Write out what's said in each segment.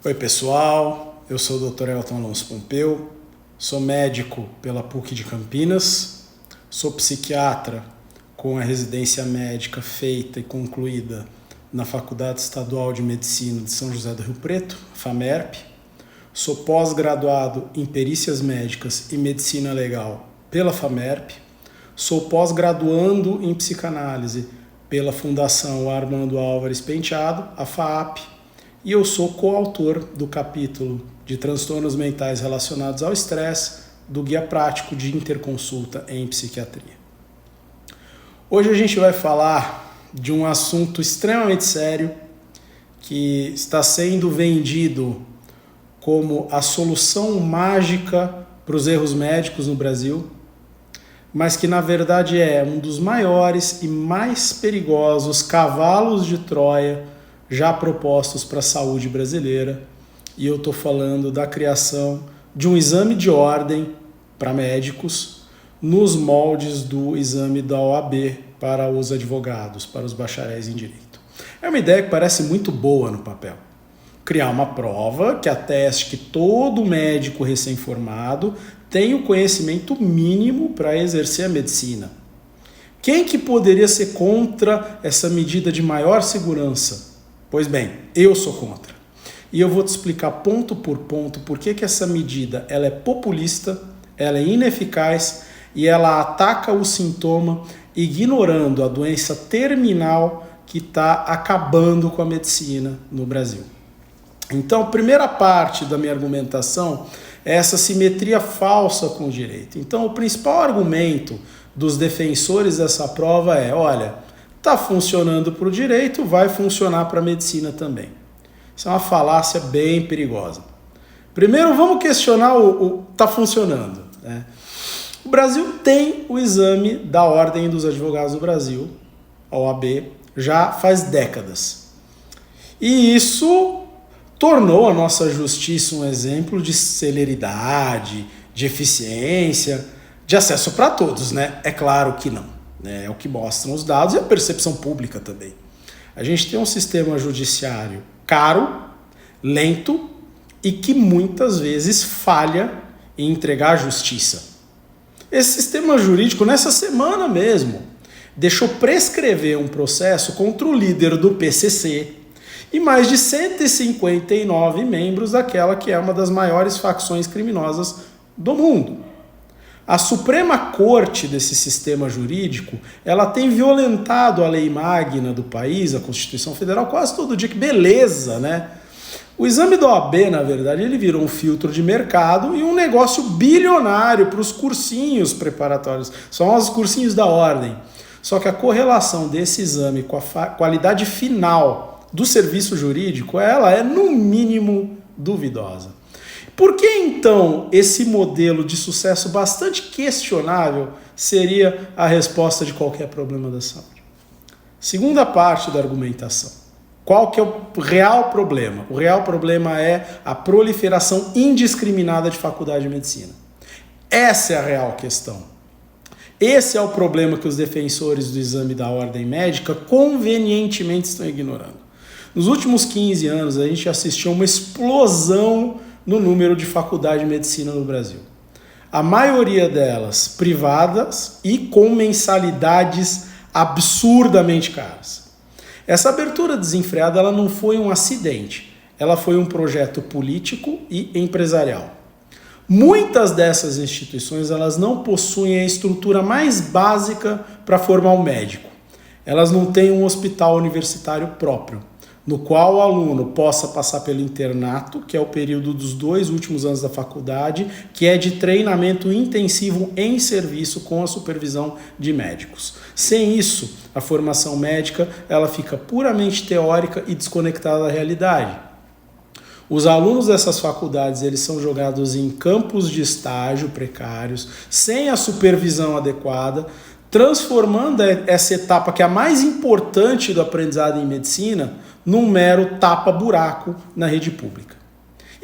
Oi pessoal, eu sou o Dr. Elton Alonso Pompeu, sou médico pela PUC de Campinas, sou psiquiatra com a residência médica feita e concluída na Faculdade Estadual de Medicina de São José do Rio Preto, FAMERP, sou pós-graduado em Perícias Médicas e Medicina Legal pela FAMERP, sou pós-graduando em Psicanálise pela Fundação Armando Álvares Penteado, a FAAP, e eu sou coautor do capítulo de transtornos mentais relacionados ao estresse do Guia Prático de Interconsulta em Psiquiatria. Hoje a gente vai falar de um assunto extremamente sério que está sendo vendido como a solução mágica para os erros médicos no Brasil, mas que na verdade é um dos maiores e mais perigosos cavalos de Troia já propostos para a saúde brasileira, e eu estou falando da criação de um exame de ordem para médicos nos moldes do exame da OAB para os advogados, para os bacharéis em direito. É uma ideia que parece muito boa no papel. Criar uma prova que ateste que todo médico recém-formado tem o conhecimento mínimo para exercer a medicina. Quem que poderia ser contra essa medida de maior segurança? Pois bem, eu sou contra. E eu vou te explicar ponto por ponto por que essa medida ela é populista, ela é ineficaz e ela ataca o sintoma, ignorando a doença terminal que está acabando com a medicina no Brasil. Então, a primeira parte da minha argumentação é essa simetria falsa com o direito. Então, o principal argumento dos defensores dessa prova é, olha, está funcionando para o direito, vai funcionar para a medicina também. Isso é uma falácia bem perigosa. Primeiro, vamos questionar o está funcionando, né? O Brasil tem o exame da Ordem dos Advogados do Brasil, a OAB, já faz décadas. E isso tornou a nossa justiça um exemplo de celeridade, de eficiência, de acesso para todos, né? É claro que não. É o que mostram os dados e a percepção pública também. A gente tem um sistema judiciário caro, lento e que muitas vezes falha em entregar a justiça. Esse sistema jurídico, nessa semana mesmo, deixou prescrever um processo contra o líder do PCC e mais de 159 membros daquela que é uma das maiores facções criminosas do mundo. A Suprema Corte desse sistema jurídico, ela tem violentado a lei magna do país, a Constituição Federal, quase todo dia. Que beleza, né? O exame da OAB, na verdade, ele virou um filtro de mercado e um negócio bilionário para os cursinhos preparatórios. São os cursinhos da ordem. Só que a correlação desse exame com a qualidade final do serviço jurídico, ela é, no mínimo, duvidosa. Por que, então, esse modelo de sucesso bastante questionável seria a resposta de qualquer problema da saúde? Segunda parte da argumentação. Qual que é o real problema? O real problema é a proliferação indiscriminada de faculdade de medicina. Essa é a real questão. Esse é o problema que os defensores do exame da ordem médica convenientemente estão ignorando. Nos últimos 15 anos, a gente assistiu a uma explosão no número de faculdades de medicina no Brasil. A maioria delas privadas e com mensalidades absurdamente caras. Essa abertura desenfreada ela não foi um acidente, ela foi um projeto político e empresarial. Muitas dessas instituições elas não possuem a estrutura mais básica para formar um médico. Elas não têm um hospital universitário próprio, no qual o aluno possa passar pelo internato, que é o período dos 2 últimos anos da faculdade, que é de treinamento intensivo em serviço com a supervisão de médicos. Sem isso, a formação médica ela fica puramente teórica e desconectada da realidade. Os alunos dessas faculdades eles são jogados em campos de estágio precários, sem a supervisão adequada, transformando essa etapa, que é a mais importante do aprendizado em medicina, num mero tapa-buraco na rede pública.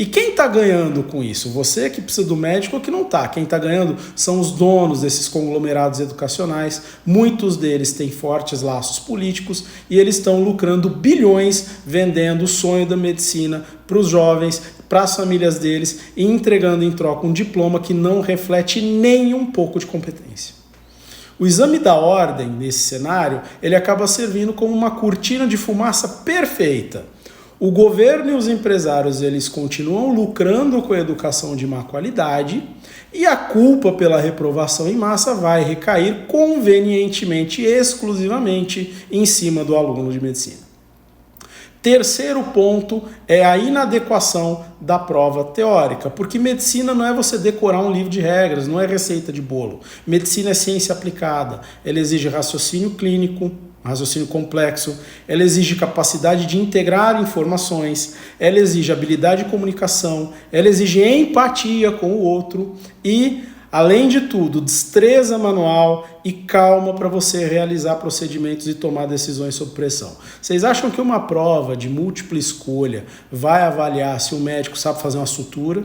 E quem está ganhando com isso? Você que precisa do médico ou que não está? Quem está ganhando são os donos desses conglomerados educacionais. Muitos deles têm fortes laços políticos e eles estão lucrando bilhões vendendo o sonho da medicina para os jovens, para as famílias deles e entregando em troca um diploma que não reflete nem um pouco de competência. O exame da ordem, nesse cenário, ele acaba servindo como uma cortina de fumaça perfeita. O governo e os empresários, eles continuam lucrando com a educação de má qualidade e a culpa pela reprovação em massa vai recair convenientemente, exclusivamente, em cima do aluno de medicina. Terceiro ponto é a inadequação da prova teórica, porque medicina não é você decorar um livro de regras, não é receita de bolo. Medicina é ciência aplicada, ela exige raciocínio clínico, raciocínio complexo, ela exige capacidade de integrar informações, ela exige habilidade de comunicação, ela exige empatia com o outro e, além de tudo, destreza manual e calma para você realizar procedimentos e tomar decisões sob pressão. Vocês acham que uma prova de múltipla escolha vai avaliar se o médico sabe fazer uma sutura,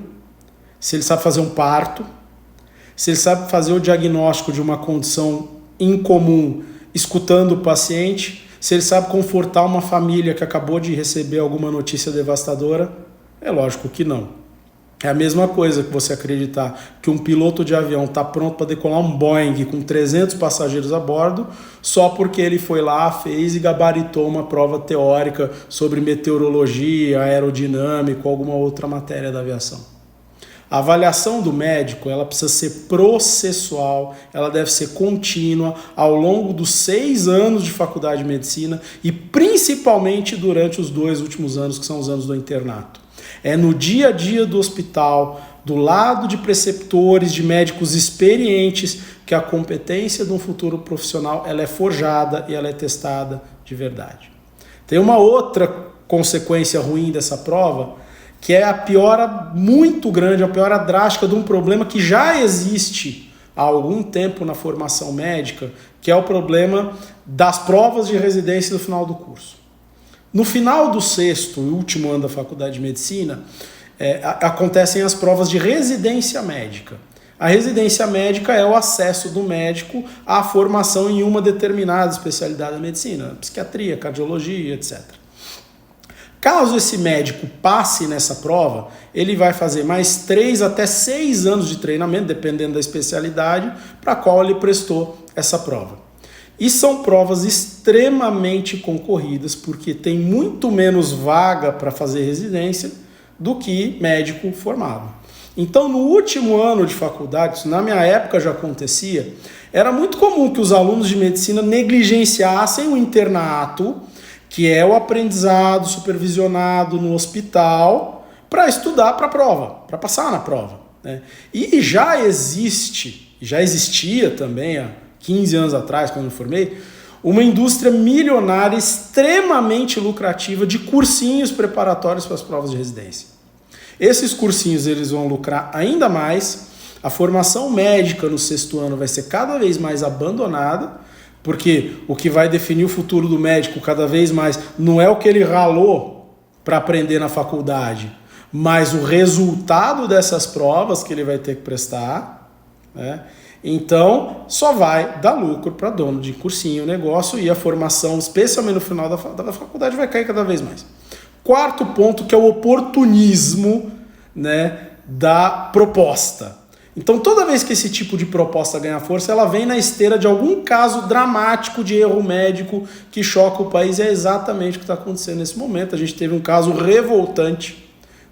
se ele sabe fazer um parto, se ele sabe fazer o diagnóstico de uma condição incomum escutando o paciente, se ele sabe confortar uma família que acabou de receber alguma notícia devastadora? É lógico que não. É a mesma coisa que você acreditar que um piloto de avião está pronto para decolar um Boeing com 300 passageiros a bordo só porque ele foi lá, fez e gabaritou uma prova teórica sobre meteorologia, aerodinâmica ou alguma outra matéria da aviação. A avaliação do médico, ela precisa ser processual, ela deve ser contínua ao longo dos 6 anos de faculdade de medicina e principalmente durante os 2 últimos anos, que são os anos do internato. É no dia a dia do hospital, do lado de preceptores, de médicos experientes, que a competência de um futuro profissional ela é forjada e ela é testada de verdade. Tem uma outra consequência ruim dessa prova, que é a piora muito grande, a piora drástica de um problema que já existe há algum tempo na formação médica, que é o problema das provas de residência no final do curso. No final do 6º e último ano da faculdade de medicina, acontecem as provas de residência médica. A residência médica é o acesso do médico à formação em uma determinada especialidade da medicina, psiquiatria, cardiologia, etc. Caso esse médico passe nessa prova, ele vai fazer mais 3 até 6 anos de treinamento, dependendo da especialidade, para a qual ele prestou essa prova. E são provas extremamente concorridas, porque tem muito menos vaga para fazer residência do que médico formado. Então, no último ano de faculdade, isso na minha época já acontecia, era muito comum que os alunos de medicina negligenciassem o internato, que é o aprendizado supervisionado no hospital, para estudar para a prova, para passar na prova, né? E já existia também, há 15 anos atrás, quando eu me formei, uma indústria milionária extremamente lucrativa de cursinhos preparatórios para as provas de residência. Esses cursinhos eles vão lucrar ainda mais, a formação médica no 6º ano vai ser cada vez mais abandonada, porque o que vai definir o futuro do médico cada vez mais não é o que ele ralou para aprender na faculdade, mas o resultado dessas provas que ele vai ter que prestar, né? Então, só vai dar lucro para dono de cursinho, negócio, e a formação, especialmente no final da faculdade, vai cair cada vez mais. 4º ponto, que é o oportunismo, né, da proposta. Então, toda vez que esse tipo de proposta ganha força, ela vem na esteira de algum caso dramático de erro médico que choca o país. E é exatamente o que está acontecendo nesse momento. A gente teve um caso revoltante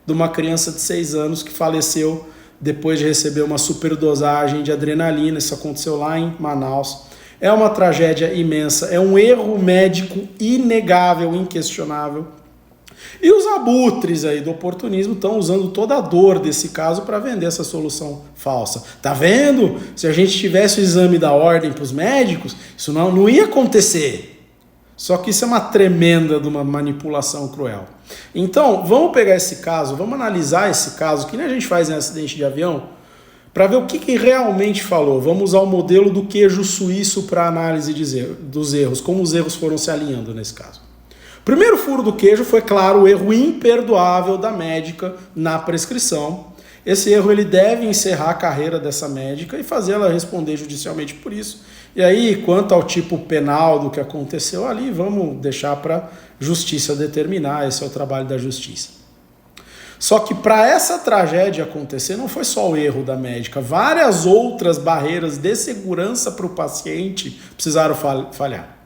de uma criança de 6 anos que faleceu depois de receber uma superdosagem de adrenalina. Isso aconteceu lá em Manaus. É uma tragédia imensa, é um erro médico inegável, inquestionável. E os abutres aí do oportunismo estão usando toda a dor desse caso para vender essa solução falsa. Tá vendo? Se a gente tivesse o exame da ordem para os médicos, isso não ia acontecer. Só que isso é uma tremenda de uma manipulação cruel. Então, vamos pegar esse caso, vamos analisar esse caso, que nem a gente faz em acidente de avião, para ver o que realmente falou. Vamos usar o modelo do queijo suíço para análise dos erros, como os erros foram se alinhando nesse caso. Primeiro furo do queijo foi, claro, o erro imperdoável da médica na prescrição. Esse erro ele deve encerrar a carreira dessa médica e fazê-la responder judicialmente por isso. E aí, quanto ao tipo penal do que aconteceu ali, vamos deixar para a justiça determinar, esse é o trabalho da justiça. Só que para essa tragédia acontecer, não foi só o erro da médica, várias outras barreiras de segurança para o paciente precisaram falhar.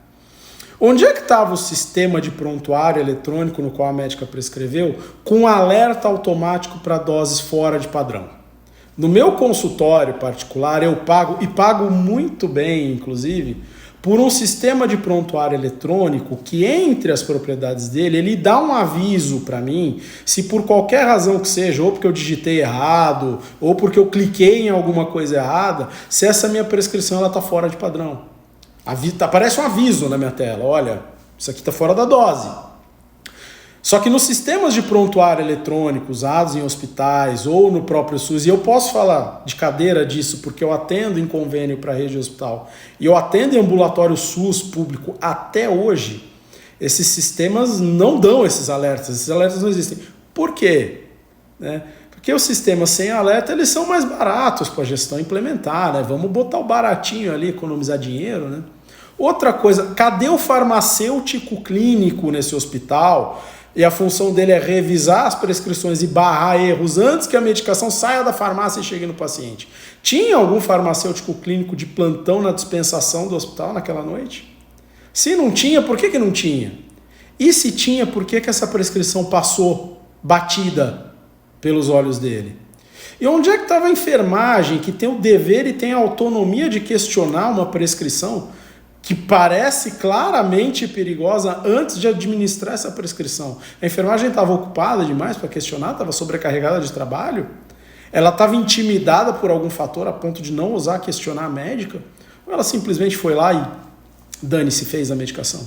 Onde é que estava o sistema de prontuário eletrônico no qual a médica prescreveu, com alerta automático para doses fora de padrão? No meu consultório particular, eu pago, e pago muito bem, inclusive, por um sistema de prontuário eletrônico que, entre as propriedades dele, ele dá um aviso para mim, se por qualquer razão que seja, ou porque eu digitei errado, ou porque eu cliquei em alguma coisa errada, se essa minha prescrição está fora de padrão. Aparece um aviso na minha tela, olha, isso aqui está fora da dose. Só que nos sistemas de prontuário eletrônico usados em hospitais ou no próprio SUS, e eu posso falar de cadeira disso porque eu atendo em convênio para a rede hospital, e eu atendo em ambulatório SUS público até hoje, esses sistemas não dão esses alertas não existem. Por quê? Porque os sistemas sem alerta, eles são mais baratos para a gestão implementar, né? Vamos botar o baratinho ali, economizar dinheiro, né? Outra coisa, cadê o farmacêutico clínico nesse hospital? E a função dele é revisar as prescrições e barrar erros antes que a medicação saia da farmácia e chegue no paciente. Tinha algum farmacêutico clínico de plantão na dispensação do hospital naquela noite? Se não tinha, por que não tinha? E se tinha, por que essa prescrição passou batida pelos olhos dele? E onde é que estava a enfermagem, que tem o dever e tem a autonomia de questionar uma prescrição que parece claramente perigosa antes de administrar essa prescrição? A enfermagem estava ocupada demais para questionar, estava sobrecarregada de trabalho? Ela estava intimidada por algum fator a ponto de não ousar questionar a médica? Ou ela simplesmente foi lá e dane-se, fez a medicação?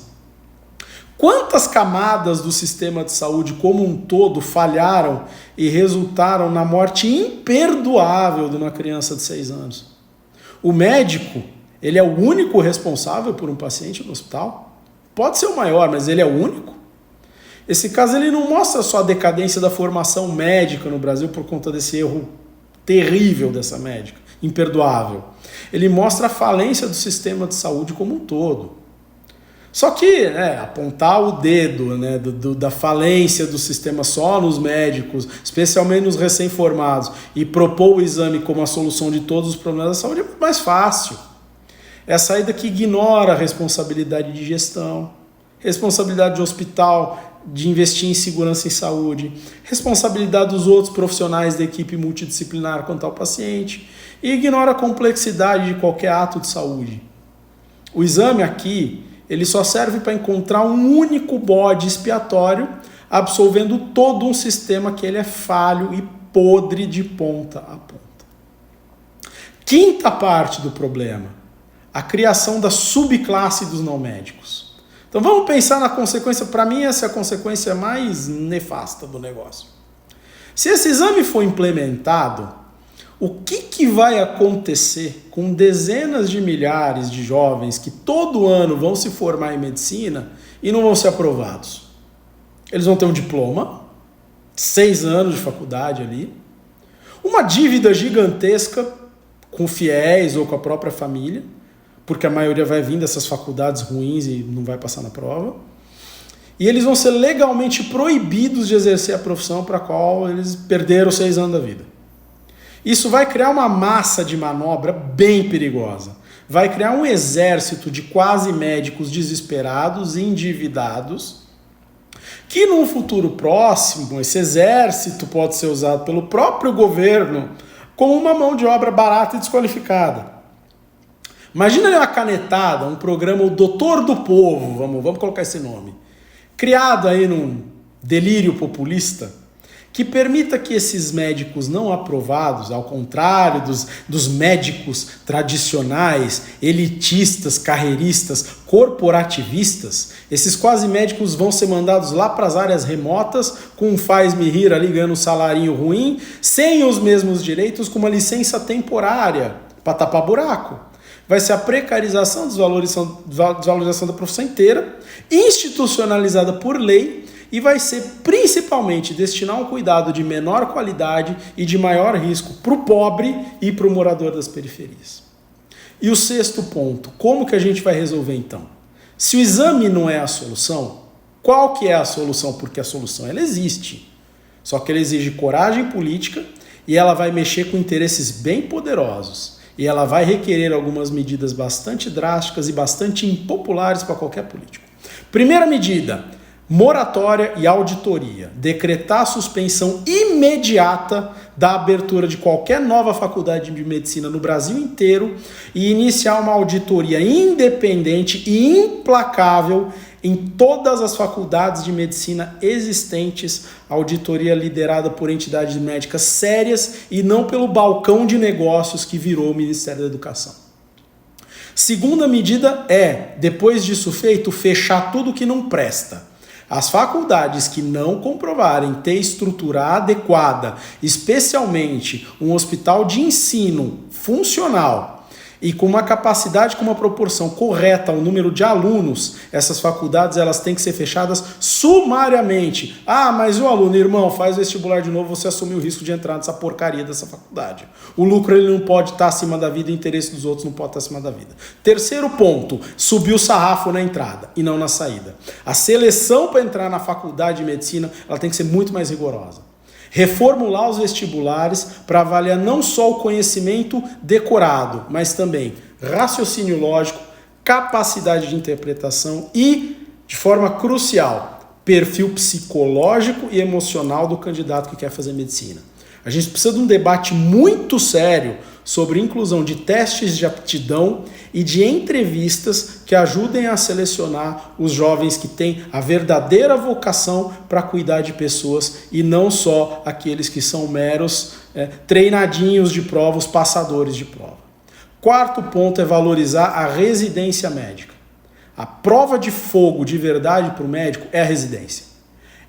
Quantas camadas do sistema de saúde como um todo falharam e resultaram na morte imperdoável de uma criança de 6 anos? O médico, ele é o único responsável por um paciente no hospital? Pode ser o maior, mas ele é o único? Esse caso ele não mostra só a decadência da formação médica no Brasil por conta desse erro terrível dessa médica, imperdoável. Ele mostra a falência do sistema de saúde como um todo. Só que apontar o dedo da falência do sistema só nos médicos, especialmente nos recém-formados, e propor o exame como a solução de todos os problemas da saúde é muito mais fácil. É a saída que ignora a responsabilidade de gestão, responsabilidade do hospital de investir em segurança em saúde, responsabilidade dos outros profissionais da equipe multidisciplinar quanto ao paciente, e ignora a complexidade de qualquer ato de saúde. O exame aqui, ele só serve para encontrar um único bode expiatório, absolvendo todo um sistema que ele é falho e podre de ponta a ponta. Quinta parte do problema: a criação da subclasse dos não médicos. Então vamos pensar na consequência, para mim essa é a consequência mais nefasta do negócio. Se esse exame for implementado, o que vai acontecer com dezenas de milhares de jovens que todo ano vão se formar em medicina e não vão ser aprovados? Eles vão ter um diploma, 6 anos de faculdade ali, uma dívida gigantesca com fiéis ou com a própria família, porque a maioria vai vir dessas faculdades ruins e não vai passar na prova. E eles vão ser legalmente proibidos de exercer a profissão para a qual eles perderam 6 anos da vida. Isso vai criar uma massa de manobra bem perigosa. Vai criar um exército de quase médicos desesperados e endividados, que num futuro próximo, esse exército pode ser usado pelo próprio governo como uma mão de obra barata e desqualificada. Imagina ali uma canetada, um programa, o Doutor do Povo, vamos colocar esse nome, criado aí num delírio populista, que permita que esses médicos não aprovados, ao contrário dos médicos tradicionais, elitistas, carreiristas, corporativistas, esses quase médicos vão ser mandados lá para as áreas remotas, com um faz-me rir ali ganhando um salarinho ruim, sem os mesmos direitos, com uma licença temporária para tapar buraco. vai ser a precarização, desvalorização da profissão inteira, institucionalizada por lei, e vai ser principalmente destinar um cuidado de menor qualidade e de maior risco para o pobre e para o morador das periferias. E o sexto ponto, como que a gente vai resolver então? Se o exame não é a solução, qual que é a solução? Porque a solução ela existe, só que ela exige coragem política e ela vai mexer com interesses bem poderosos. E ela vai requerer algumas medidas bastante drásticas e bastante impopulares para qualquer político. Primeira medida, moratória e auditoria. Decretar a suspensão imediata da abertura de qualquer nova faculdade de medicina no Brasil inteiro e iniciar uma auditoria independente e implacável em todas as faculdades de medicina existentes, auditoria liderada por entidades médicas sérias e não pelo balcão de negócios que virou o Ministério da Educação. Segunda medida é, depois disso feito, fechar tudo que não presta. As faculdades que não comprovarem ter estrutura adequada, especialmente um hospital de ensino funcional, e com uma capacidade, com uma proporção correta ao número de alunos, essas faculdades elas têm que ser fechadas sumariamente. Ah, mas o aluno, irmão, faz vestibular de novo, você assume o risco de entrar nessa porcaria dessa faculdade. O lucro ele não pode estar acima da vida, o interesse dos outros não pode estar acima da vida. Terceiro ponto, subir o sarrafo na entrada e não na saída. A seleção para entrar na faculdade de medicina ela tem que ser muito mais rigorosa. Reformular os vestibulares para avaliar não só o conhecimento decorado, mas também raciocínio lógico, capacidade de interpretação e, de forma crucial, perfil psicológico e emocional do candidato que quer fazer medicina. A gente precisa de um debate muito sério sobre inclusão de testes de aptidão e de entrevistas que ajudem a selecionar os jovens que têm a verdadeira vocação para cuidar de pessoas e não só aqueles que são meros treinadinhos de prova, os passadores de prova. Quarto ponto é valorizar a residência médica. A prova de fogo de verdade para o médico é a residência.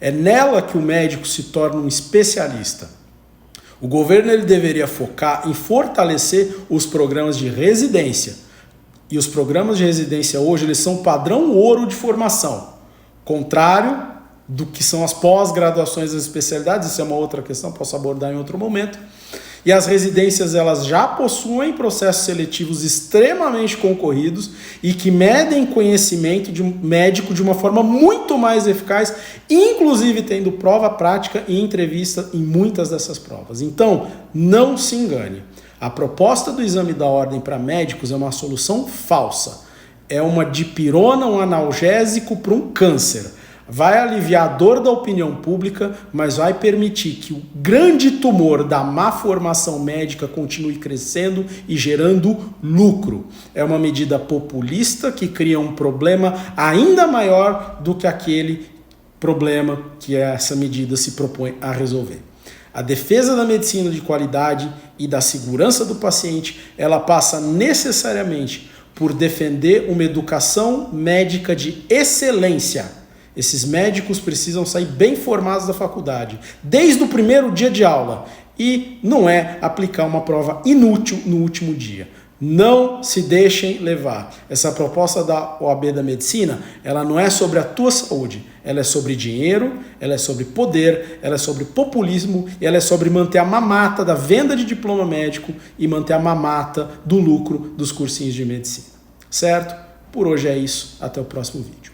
É nela que o médico se torna um especialista. O governo ele deveria focar em fortalecer os programas de residência. E os programas de residência hoje eles são padrão ouro de formação. Contrário do que são as pós-graduações das especialidades, isso é uma outra questão, posso abordar em outro momento. E as residências elas já possuem processos seletivos extremamente concorridos e que medem conhecimento de um médico de uma forma muito mais eficaz, inclusive tendo prova prática e entrevista em muitas dessas provas. Então, não se engane. A proposta do exame da ordem para médicos é uma solução falsa. É uma dipirona, um analgésico para um câncer. Vai aliviar a dor da opinião pública, mas vai permitir que o grande tumor da má formação médica continue crescendo e gerando lucro. É uma medida populista que cria um problema ainda maior do que aquele problema que essa medida se propõe a resolver. A defesa da medicina de qualidade e da segurança do paciente, ela passa necessariamente por defender uma educação médica de excelência. Esses médicos precisam sair bem formados da faculdade, desde o primeiro dia de aula, e não é aplicar uma prova inútil no último dia. Não se deixem levar. Essa proposta da OAB da Medicina, ela não é sobre a tua saúde, ela é sobre dinheiro, ela é sobre poder, ela é sobre populismo, e ela é sobre manter a mamata da venda de diploma médico e manter a mamata do lucro dos cursinhos de medicina. Certo? Por hoje é isso. Até o próximo vídeo.